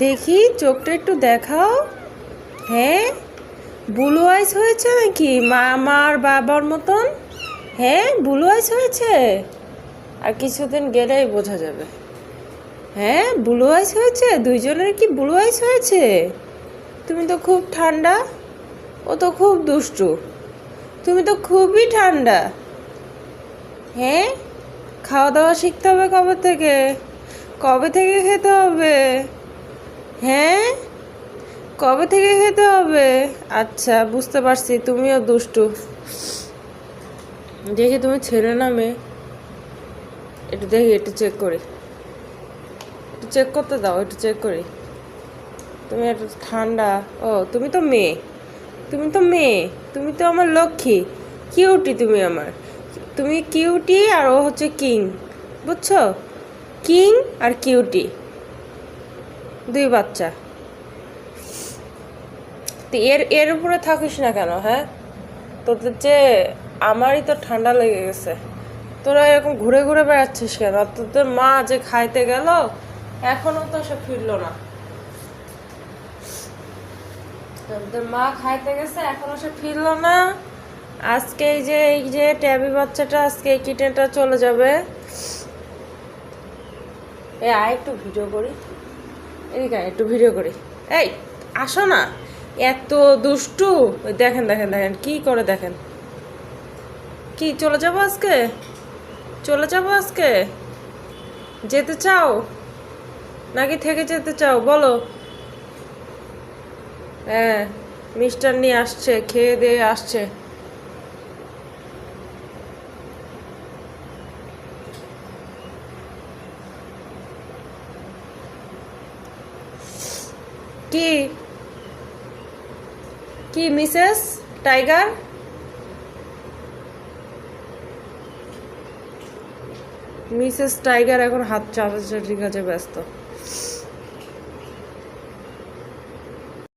দেখি চোখটা একটু দেখাও। হ্যাঁ, ব্লু আইস হয়েছে নাকি আমার বাবার মতন? হ্যাঁ, ব্লু আইস হয়েছে। আর কিছুদিন গেলেই বোঝা যাবে। হ্যাঁ, ব্লু আইস হয়েছে, দুইজনের কি ব্লু আইস হয়েছে? তুমি তো খুব ঠান্ডা, ও তো খুব দুষ্টু। তুমি তো খুবই ঠান্ডা। হ্যাঁ, খাওয়া দাওয়া শিখতে হবে কবে থেকে? কবে থেকে খেতে হবে? হ্যাঁ, কবে থেকে খেতে হবে? আচ্ছা, বুঝতে পারছি তুমিও দুষ্টু। দেখি তুমি ছেলে না মেয়ে, একটু দেখি, একটু চেক করি, একটু চেক করতে দাও, একটু চেক করি। তুমি একটু ঠান্ডা। ও, তুমি তো মেয়ে, তুমি তো মেয়ে, তুমি তো আমার লক্ষ্মী, কিউটি তুমি আমার। তুমি কিউটি আর ও হচ্ছে কিং, বুঝছো? কিং আর কিউটি, দুই বাচ্চা। তো এর এর উপরে থাকিস না কেন? হ্যাঁ, তোদের যে আমারই তো ঠান্ডা লেগে গেছে। তোরা এরকম ঘুরে ঘুরে বেড়াচ্ছিস কেন? আর তোদের মা যে খাইতে গেল, এখনো তো সে ফিরলো না। তোদের মা খাইতে গেছে, এখনো সে ফিরলো না। আজকে এই যে ট্যাবি বাচ্চাটা, আজকে এই কিটেনটা চলে যাবে। এই আয় একটু ভিডিও করি, এদিকে আয়, একটু ভিডিও করি। এই, আসো না, এত দুষ্টু। ওই দেখেন দেখেন দেখেন কি করে, দেখেন। কি চলে যাবো আজকে? চলে যাবো আজকে? যেতে চাও নাকি থেকে যেতে চাও বলো? হ্যাঁ, মিষ্টার নিয়ে আসছে, খেয়ে দিয়ে আসছে। কি কি মিসেস টাইগার? মিসেস টাইগার এখন হাত চাচাচাচির কাছে ব্যস্ত।